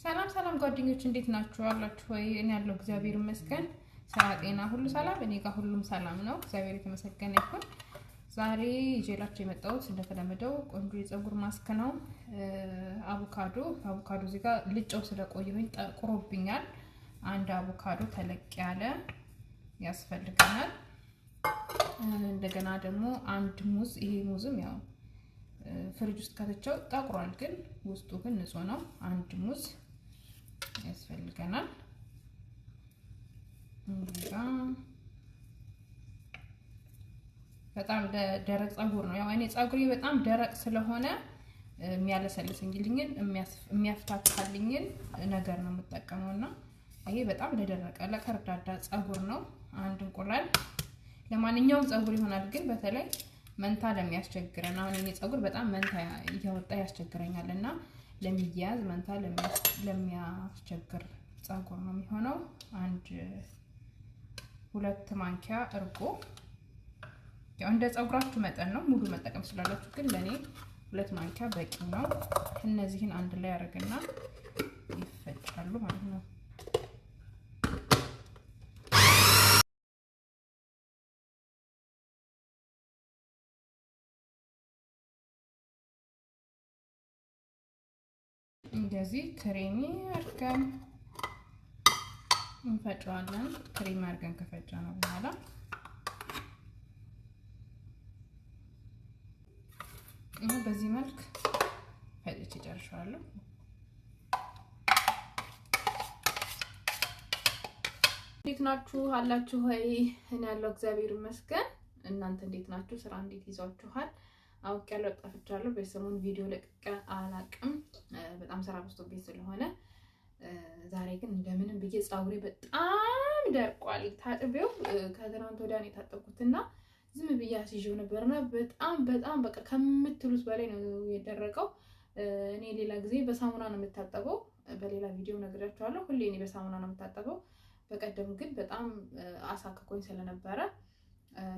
ሰላም ጓደኞች እንዴት ናችሁ? አላችሁ ወይ? እኔ ያለው እግዚአብሔር ይመስገን። ስራ ጤና ሁሉ ሰላም፣ እኔ ጋር ሁሉም ሰላም ነው። እግዚአብሔር የተመሰገነ ይሁን። ዛሬ ይዤላችሁ የመጣሁት እንደተለመደው ቆንጆ የፀጉር ማስክ ነው። አቮካዶ እዚህ ጋር ልጨው ስለቆየሁኝ ጠቁሮብኛል። አንድ አቮካዶ ተለቅ ያለ ያስፈልገናል። እንደገና ደግሞ አንድ ሙዝ፣ ይሄ ሙዝም ያው ፍሪጅ ውስጥ ከተቸው ጠቁሯል፣ ግን ውስጡ ግን ንጹህ ነው። አንድ ሙዝ ያስፈልገናል። በጣም ደረቅ ፀጉር ነው። ያው እኔ ፀጉሬ በጣም ደረቅ ስለሆነ የሚያለሰልስልኝን የሚያፍታታልኝን ነገር ነው የምጠቀመውና ይሄ በጣም ለደረቀ ለከርዳዳ ፀጉር ነው። አንድ እንቁላል ለማንኛውም ፀጉር ይሆናል፣ ግን በተለይ መንታ ለሚያስቸግረን አሁን እኔ ፀጉር በጣም መንታ እያወጣ ያስቸግረኛልና ለሚያዝ መንታ ለሚያስቸግር ፀጉር ነው የሚሆነው። አንድ 2 ማንኪያ እርጎ፣ ያው እንደ ፀጉራችሁ መጠን ነው፣ ሙሉ መጠቀም ስላላችሁ፣ ግን ለኔ 2 ማንኪያ በቂ ነው። እነዚህን አንድ ላይ ያደርግና ይፈጫሉ ማለት ነው። እንደዚህ ክሬሚ አድርገን እንፈጫዋለን። ክሬሚ አድርገን ከፈጫነው በኋላ በዚህ መልክ ፈጭቼ ጨርሻለሁ። እንዴት ናችሁ? አላችሁ ወይ? እኔ ያለው እግዚአብሔር ይመስገን። እናንተ እንዴት ናችሁ? ስራ እንዴት ይዟችኋል? አውቄያለሁ፣ ጠፍቻለሁ። በሰሞኑ ቪዲዮ ለቅቄ አላቅም፣ በጣም ስራ በዝቶብኝ ስለሆነ። ዛሬ ግን እንደምንም ብዬ ፀጉሬ በጣም ደርቋል። ታጥቤው ከትናንት ወዲያ ነው የታጠብኩትና ዝም ብዬ አስይዤው ነበርና በጣም በቃ ከምትሉት በላይ ነው የደረቀው። እኔ ሌላ ጊዜ በሳሙና ነው የምታጠበው፣ በሌላ ቪዲዮ ነግራችኋለሁ። ሁሌ እኔ በሳሙና ነው የምታጠበው። በቀደም ግን በጣም አሳክኮኝ ስለነበረ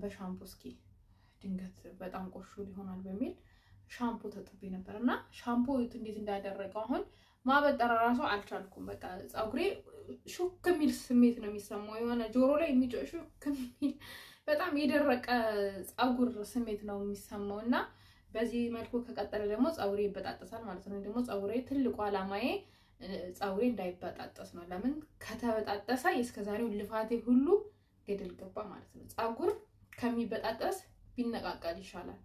በሻምፖ እስኪ ድንገት በጣም ቆሾ ሊሆናል በሚል ሻምፖ ተጥቤ ነበርና ሻምፖ እንዴት እንዳደረገው አሁን ማበጠር ራሱ አልቻልኩም። በቃ ፀጉሬ ሹክ የሚል ስሜት ነው የሚሰማው፣ የሆነ ጆሮ ላይ የሚጮህ ሹክ የሚል በጣም የደረቀ ፀጉር ስሜት ነው የሚሰማውና በዚህ መልኩ ከቀጠለ ደግሞ ፀጉሬ ይበጣጠሳል ማለት ነው። ደግሞ ፀጉሬ ትልቁ አላማዬ ፀጉሬ እንዳይበጣጠስ ነው። ለምን ከተበጣጠሰ እስከዛሬው ልፋቴ ሁሉ ገደል ገባ ማለት ነው። ፀጉር ከሚበጣጠስ ቢነቃቀል ይሻላል።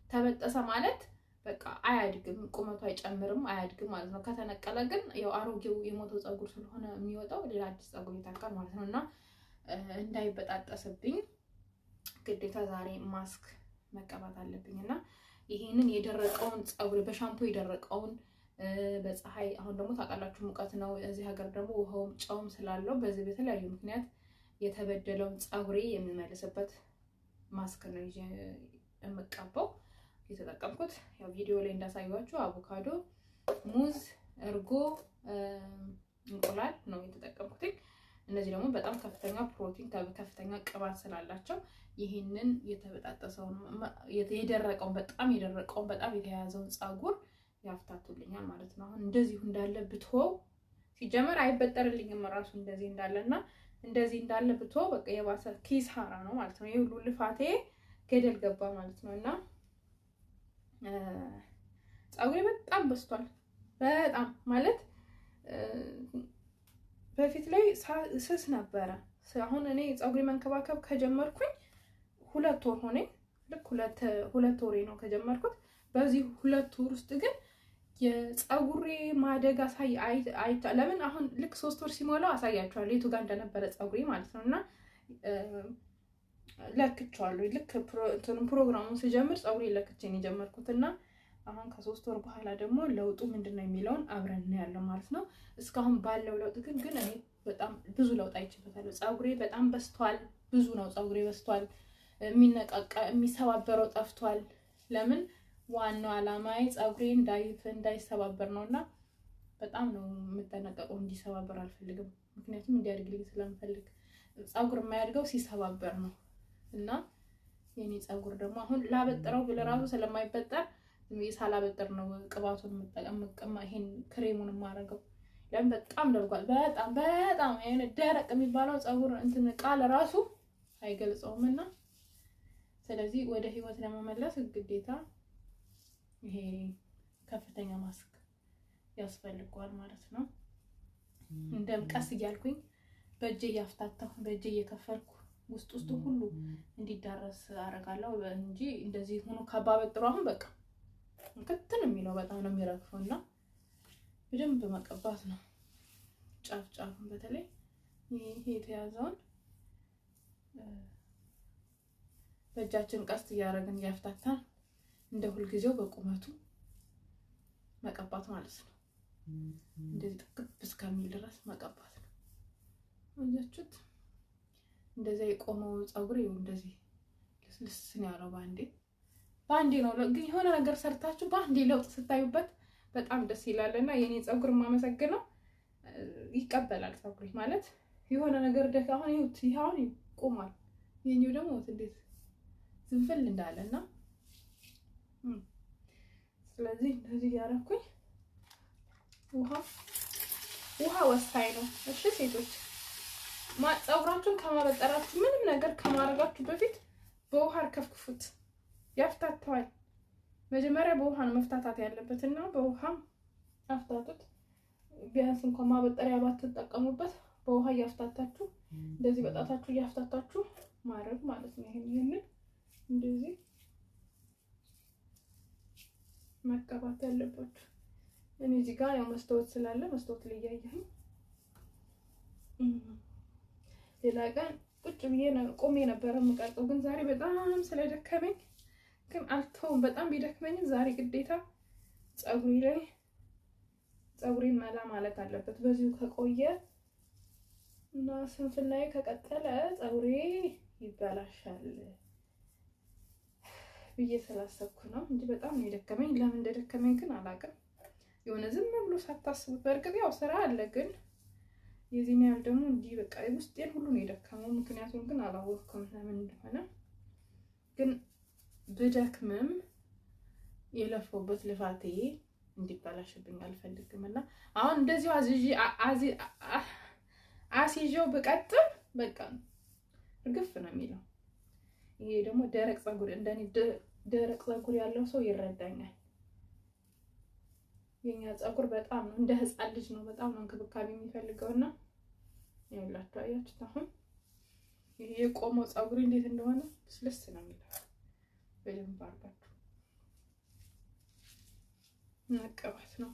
ተበጠሰ ማለት በቃ አያድግም፣ ቁመቱ አይጨምርም፣ አያድግም ማለት ነው። ከተነቀለ ግን ያው አሮጌው የሞተው ፀጉር ስለሆነ የሚወጣው ሌላ አዲስ ፀጉር ይተካል ማለት ነውና እንዳይበጣጠስብኝ ግዴታ ዛሬ ማስክ መቀባት አለብኝና ይሄንን የደረቀውን ፀጉር በሻምፖ የደረቀውን በፀሐይ አሁን ደግሞ ታውቃላችሁ ሙቀት ነው እዚህ ሀገር ደግሞ ውሃውም ጨውም ስላለው በዚህ በተለያዩ ምክንያት የተበደለውን ፀጉሬ የሚመልስበት ማስክ ነው የምቀባው። የተጠቀምኩት ያው ቪዲዮ ላይ እንዳሳየኋችሁ አቮካዶ፣ ሙዝ፣ እርጎ፣ እንቁላል ነው የተጠቀምኩት። እነዚህ ደግሞ በጣም ከፍተኛ ፕሮቲን ከፍተኛ ቅባት ስላላቸው ይሄንን የተበጣጠሰውን የደረቀውን በጣም የተያያዘውን ፀጉር ያፍታቱልኛል ማለት ነው። አሁን እንደዚሁ እንዳለ ብትወው ሲጀመር አይበጠርልኝም ራሱ እንደዚህ እንዳለና እንደዚህ እንዳለ ብትወው በቃ የባሰ ኪሳራ ነው ማለት ነው። የሁሉ ልፋቴ ገደል ገባ ማለት ነውና ፀጉሬ በጣም በስቷል። በጣም ማለት በፊት ላይ ስስ ነበረ። አሁን እኔ ፀጉሬ መንከባከብ ከጀመርኩኝ 2 ወር ሆነኝ። ልክ ሁለት ወሬ ነው ከጀመርኩት። በዚህ 2 ወር ውስጥ ግን የፀጉሬ ማደግ ለምን አሁን ልክ 3 ወር ሲሞላው አሳያችኋለሁ የቱ ጋር እንደነበረ ፀጉሬ ማለት ነውና ለክቻለሁ። ልክ ፕሮግራሙን ስጀምር ፀጉሬ ለክቼ ነው የጀመርኩትና አሁን ከ3 ወር በኋላ ደግሞ ለውጡ ምንድነው የሚለውን አብረን እናያለን ማለት ነው። እስካሁን ባለው ለውጥ ግን እኔ በጣም ብዙ ለውጥ አይቼበታለሁ። ፀጉሬ በጣም በስቷል። ብዙ ነው ፀጉሬ በስቷል። የሚሰባበረው ጠፍቷል። ለምን ዋናው አላማዬ ፀጉሬ እንዳይሰባበር ነውና በጣም ነው የምጠነቀቀው። እንዲሰባበር አልፈልግም፣ ምክንያቱም እንዲያድግልኝ ስለምፈልግ። ፀጉር የማያድገው ሲሰባበር ነው እና የኔ ፀጉር ደግሞ አሁን ላበጥረው ለራሱ ስለማይበጠር ሳላበጥር ነው ቅባቱን መጠቀም ይሄን ክሬሙን ማረገው። ለምን በጣም ደርጓል። በጣም አይነ ደረቅ የሚባለው ፀጉር እንትን ቃል ራሱ አይገልጸውምና ስለዚህ ወደ ህይወት ለመመለስ ግዴታ ይሄ ከፍተኛ ማስክ ያስፈልጋል ማለት ነው። እንደም ቀስ እያልኩኝ በእጄ እያፍታታሁ በእጄ እየከፈልኩ ውስጥ ሁሉ እንዲዳረስ አደርጋለሁ እንጂ እንደዚህ ሆኖ ከባበጥሩ አሁን በቃ እንከተን የሚለው በጣም ነው የሚረግፈውና በደንብ መቀባት ነው። ጫፍጫፉን በተለይ ይሄ የተያዘውን በእጃችን ቀስ እያደረግን እያፍታታን እንደ ሁልጊዜው በቁመቱ መቀባት ማለት ነው። እንደዚህ ጥቅብ እስከሚል ድረስ መቀባት ነው። አያችሁት? እንደዚህ የቆመው ፀጉር ይሁን እንደዚህ ልስልስ ነው ያለው። ባንዴ ነው ግን የሆነ ነገር ሰርታችሁ ባንዴ ለውጥ ስታዩበት በጣም ደስ ይላልና የኔ ፀጉር ማመሰግነው ይቀበላል። ፀጉሬ ማለት የሆነ ነገር ደካ አሁን ይሁን ይቆማል። የኔው ደግሞ እንዴት ዝንፍል እንዳለና ስለዚህ እንደዚህ ያረኩኝ ውሃ ወሳኝ ነው። እሺ ሴቶች ፀጉራችሁን ከማበጠራችሁ ምንም ነገር ከማድረጋችሁ በፊት በውሃ አርከፍክፉት፣ ያፍታታዋል። መጀመሪያ በውሃ ነው መፍታታት ያለበትና በውሃ አፍታቱት። ቢያንስ እንኳን ማበጠሪያ ባትጠቀሙበት በውሃ ያፍታታችሁ እንደዚህ በጣታችሁ ያፍታታችሁ ማድረግ ማለት ነው። ይሄንን እንደዚህ መቀባት ያለባችሁ። እኔ እዚህ ጋር ያው መስታወት ስላለ መስታወት ላይ ያያየኝ ሌላ ቀን ቁጭ ብዬ ቆሜ ነበር የምቀርጸው፣ ግን ዛሬ በጣም ስለደከመኝ ግን አልተውም። በጣም ቢደክመኝም ዛሬ ግዴታ ፀጉሬን መላ ማለት አለበት። በዚሁ ከቆየ እና ስንፍናዬ ከቀጠለ ፀጉሬ ይበላሻል ብዬ ስላሰብኩ ነው እንጂ በጣም ነው የደከመኝ። ለምን እንደደከመኝ ግን አላውቅም። የሆነ ዝም ብሎ ሳታስቡት በእርግጥ ያው ስራ አለ፣ ግን የዚህን ያህል ደግሞ እንዲህ በቃ ውስጤን ሁሉ ነው የደከመው። ምክንያቱም ግን አላወቅኩም ለምን እንደሆነ። ግን ብደክምም የለፈውበት ልፋቴ እንዲበላሽብኝ አልፈልግም እና አሁን እንደዚሁ አሲዤው ብቀጥል በቃ እርግፍ ነው የሚለው። ይሄ ደግሞ ደረቅ ፀጉር እንደኔ ደረቅ ፀጉር ያለው ሰው ይረዳኛል። የኛ ፀጉር በጣም ነው እንደ ህፃን ልጅ ነው፣ በጣም ነው እንክብካቤ የሚፈልገውና ይኸውላችሁ አያችሁት። አሁን ይሄ የቆመው ፀጉር እንዴት እንደሆነ ስልስ ነው የሚለው። በደንብ አድርጋችሁ መቀባት ነው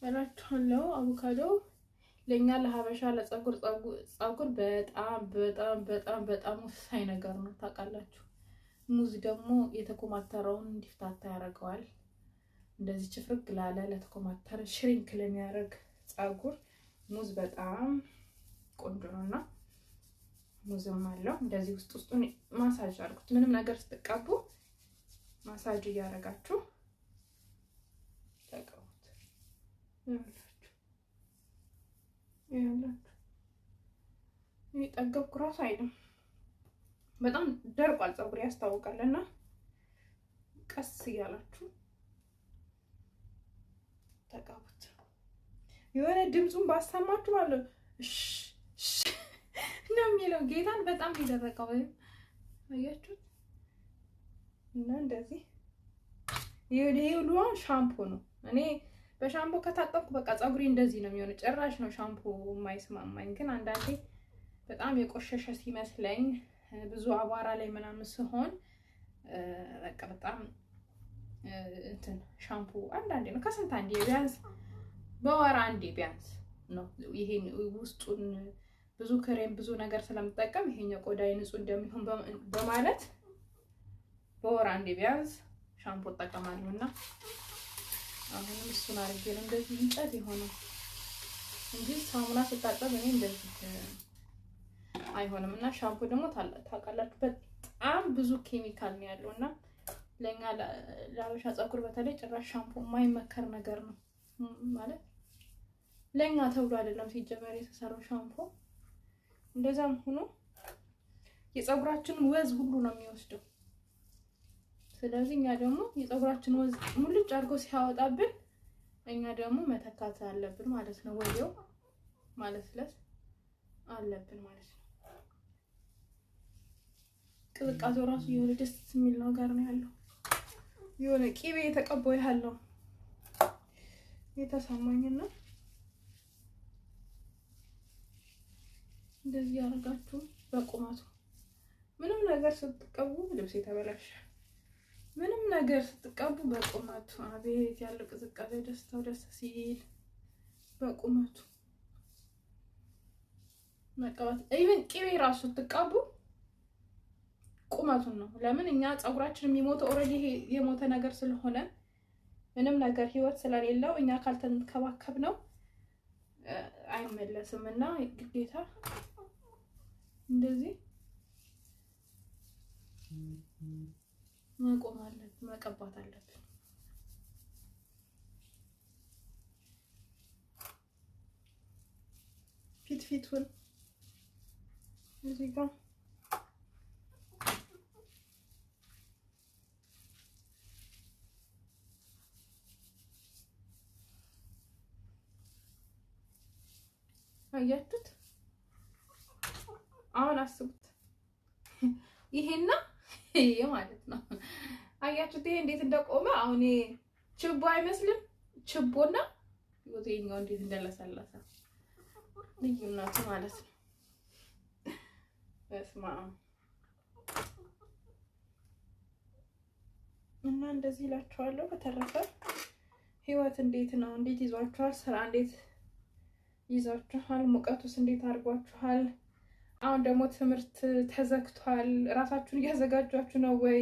እላችኋለሁ። አቮካዶ ለኛ ለሀበሻ ለፀጉር በጣም ወሳኝ ነገር ነው ታውቃላችሁ። ሙዝ ደግሞ የተኮማተረውን እንዲፍታታ ያደርገዋል። እንደዚህ ችፍርግ ላለ ለተኮማተረ ሽሪንክ ለሚያደርግ ፀጉር ሙዝ በጣም ቆንጆ ነውና ሙዝም አለው። እንደዚህ ውስጡን ማሳጅ አድርጉት። ምንም ነገር ስትቀቡ ማሳጅ እያደረጋችሁ ተቀቡት። ይሄ ጠገብኩ ራሱ አይደለም፣ በጣም ደርቋል ፀጉር ያስታውቃልና ቀስ እያላችሁ ተቀቡት። የሆነ ድምጹን ባሰማችሁ አለ ነው የሚለው። ጌታን በጣም ይደረቀው አያችሁት። እና እንደዚህ ይሄው ሻምፖ ነው። እኔ በሻምፖ ከታጠብኩ በቃ ፀጉሬ እንደዚህ ነው የሚሆነው። ጭራሽ ነው ሻምፖ የማይስማማኝ። ግን አንዳንዴ በጣም የቆሸሸ ሲመስለኝ ብዙ አቧራ ላይ ምናምን ሲሆን በቃ በጣም እንትን ሻምፖ አንዳንዴ ነው ከስንት አንዴ ቢያንስ በወር አንዴ ቢያንስ ነው። ይሄን ውስጡን ብዙ ክሬም ብዙ ነገር ስለምጠቀም ይሄኛው ቆዳዬ ንጹህ እንደሚሆን በማለት በወር አንዴ ቢያንስ ሻምፖ እጠቀማለሁና አሁንም እሱን አድርጌ ነው እንደዚህ እንጨት የሆነው እንጂ ሳሙና ስታጠብ እኔ እንደዚህ አይሆንም። እና ሻምፖ ደግሞ ታውቃላችሁ በጣም ብዙ ኬሚካል ነው ያለውና ለኛ ለሀበሻ ፀጉር በተለይ ጭራሽ ሻምፖ የማይመከር ነገር ነው። ማለት ለኛ ተብሎ አይደለም ሲጀመር የተሰራው ሻምፖ። እንደዛም ሆኖ የፀጉራችንን ወዝ ሁሉ ነው የሚወስደው። ስለዚህ እኛ ደግሞ የፀጉራችን ወዝ ሙልጭ አድርጎ ሲያወጣብን እኛ ደግሞ መተካት አለብን ማለት ነው። ወዲያው ማለስለስ አለብን ማለት ነው። ቅዝቃዜው ራሱ የሆነ ደስ የሚል ነገር ነው ያለው። የሆነ ቂቤ የተቀባው ያለው የተሰማኝና እንደዚህ ያደርጋችሁ በቁመቱ ምንም ነገር ስትቀቡ ልብስ የተበላሸ ምንም ነገር ስትቀቡ በቁመቱ አቤት ያለው ቅዝቃዜ ደስታው ደስ ሲል በቁመቱ መቀባት ኢቭን ቂቤ ራሱ ስትቀቡ ቁመቱን ነው። ለምን እኛ ፀጉራችን የሚሞተው ኦሬዲ የሞተ ነገር ስለሆነ ምንም ነገር ህይወት ስለሌለው እኛ ካልተንከባከብ ነው አይመለስም እና ግዴታ እንደዚህ መቆም አለብን፣ መቀባት አለብን። ፊቱን እዚህ ጋር አያችሁት? አሁን አስቡት ይሄና ይሄ ማለት ነው። አያችሁት ይሄ እንዴት እንደቆመ? አሁን ችቦ አይመስልም? ችቦና ይወቴኛው እንዴት እንደለሰለሰ ልዩነቱ ማለት ነው። በስማ እና እንደዚህ እላችኋለሁ። በተረፈ ህይወት እንዴት ነው? እንዴት ይዟችኋል? ስራ እንዴት ይዟችኋል? ሙቀቱስ እንዴት አድርጓችኋል? አሁን ደግሞ ትምህርት ተዘግቷል። ራሳችሁን እያዘጋጃችሁ ነው ወይ?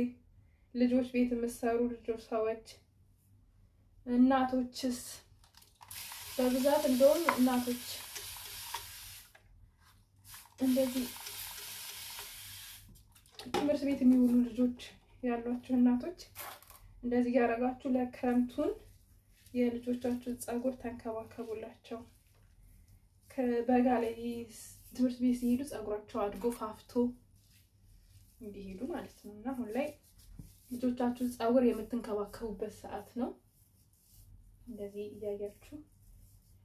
ልጆች ቤት የምትሰሩ ልጆች፣ ሰዎች፣ እናቶችስ በብዛት እንደውም እናቶች እንደዚህ ትምህርት ቤት የሚውሉ ልጆች ያሏችሁ እናቶች እንደዚህ ያደረጋችሁ ለክረምቱን የልጆቻችሁ ፀጉር ተንከባከቡላቸው። ከበጋ ላይ ትምህርት ቤት ሲሄዱ ፀጉራቸው አድጎ ፋፍቶ እንዲሄዱ ማለት ነው። እና አሁን ላይ ልጆቻችሁን ፀጉር የምትንከባከቡበት ሰዓት ነው። እንደዚህ እያያችሁ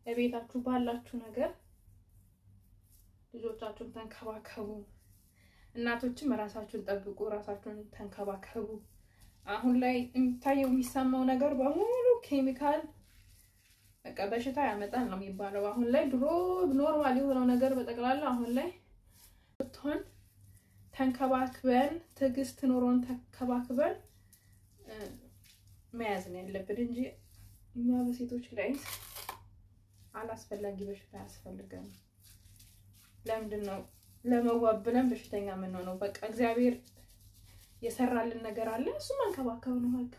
ለቤታችሁ ባላችሁ ነገር ልጆቻችሁን ተንከባከቡ። እናቶችም ራሳችሁን ጠብቁ፣ ራሳችሁን ተንከባከቡ። አሁን ላይ የሚታየው የሚሰማው ነገር በሙሉ ኬሚካል በቃ በሽታ ያመጣል ነው የሚባለው። አሁን ላይ ድሮ ኖርማል የሆነው ነገር በጠቅላላ አሁን ላይ ብትሆን ተንከባክበን ትዕግስት ኖሮን ተንከባክበን መያዝ ነው ያለብን እንጂ እኛ በሴቶች ላይ አላስፈላጊ በሽታ ያስፈልገን። ለምንድን ነው ለመዋብ ብለን በሽተኛ የምንሆነው? በቃ እግዚአብሔር የሰራልን ነገር አለ፣ እሱ መንከባከብ ነው። በቃ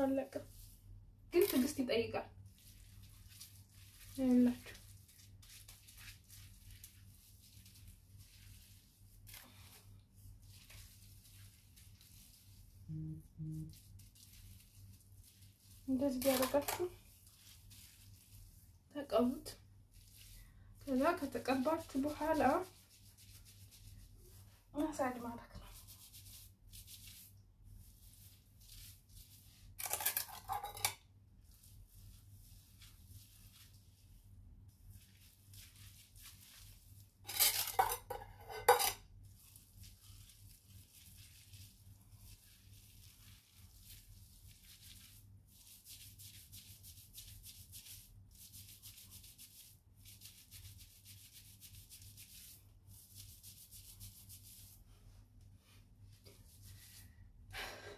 አለቀ። ግን ትዕግስት ይጠይቃል። ይኸውላችሁ እንደዚህ ያደርጋችሁ ተቀቡት። ከዛ ከተቀባችሁ በኋላ ማሳጅ ማድረግ ነው።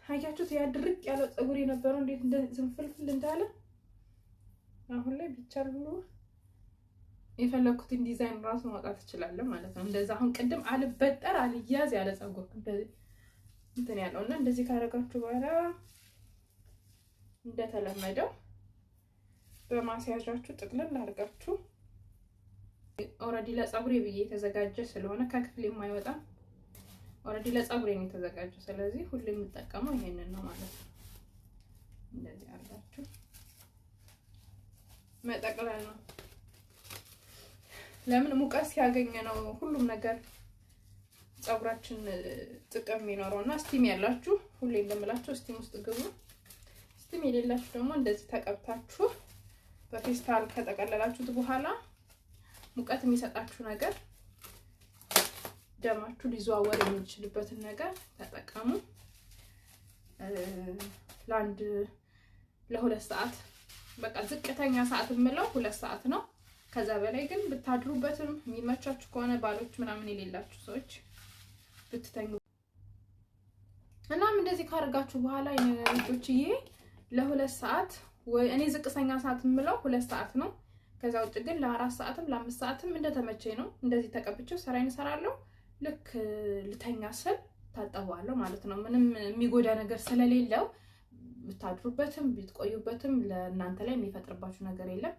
አያችሁት? ያ ድርቅ ያለው ፀጉር የነበረው እንዴት እንደ ዝንፍልፍል እንዳለ አሁን ላይ ቢቻል ብሎ የፈለኩትን ዲዛይን ራሱ ማውጣት እችላለሁ ማለት ነው። እንደዛ አሁን ቅድም አልበጠር አልያዝ ያለ ፀጉር እንትን ያለውና እንደዚህ ካረጋችሁ በኋላ እንደተለመደው በማስያዣችሁ ጥቅልል አድርጋችሁ ኦሬዲ ለፀጉሬ ብዬ የተዘጋጀ ስለሆነ ከክፍል የማይወጣ ኦሬዲ ለፀጉሬ ነው የተዘጋጀው። ስለዚህ ሁሌ የምጠቀመው ይሄንን ነው ማለት ነው። እንደዚህ አድርጋችሁ መጠቅለል ነው። ለምን ሙቀት ሲያገኝ ነው ሁሉም ነገር ፀጉራችን ጥቅም የሚኖረውና ስቲም ያላችሁ ሁሌ እንደምላችሁ ስቲም ውስጥ ግቡ። ግን የሌላችሁ ደግሞ እንደዚህ ተቀብታችሁ በፌስታል ከጠቀለላችሁት በኋላ ሙቀት የሚሰጣችሁ ነገር ደማችሁ ሊዘዋወር የሚችልበትን ነገር ተጠቀሙ። ለሁለት ሰዓት በቃ ዝቅተኛ ሰዓት የምለው 2 ሰዓት ነው። ከዛ በላይ ግን ብታድሩበትም የሚመቻችሁ ከሆነ ባሎች ምናምን የሌላችሁ ሰዎች ብትተኙ እናም እንደዚህ ካርጋችሁ በኋላ ልጆችዬ ለ2 ሰዓት ወይ እኔ ዝቅተኛ ሰዓት የምለው 2 ሰዓት ነው። ከዛ ውጭ ግን ለ4 ሰዓትም ለ5 ሰዓትም እንደተመቸኝ ነው። እንደዚህ ተቀብቼው ስራዬን እሰራለሁ። ልክ ልተኛ ስል ታጠባለሁ ማለት ነው። ምንም የሚጎዳ ነገር ስለሌለው ብታድሩበትም ብትቆዩበትም ለእናንተ ላይ የሚፈጥርባችሁ ነገር የለም።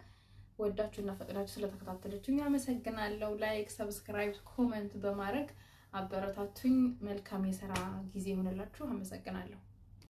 ወዳችሁና ፈቅዳችሁ ስለተከታተላችሁኝ አመሰግናለሁ። ላይክ፣ ሰብስክራይብ፣ ኮሜንት በማድረግ አበረታቱኝ። መልካም የሥራ ጊዜ ይሁንላችሁ። አመሰግናለሁ።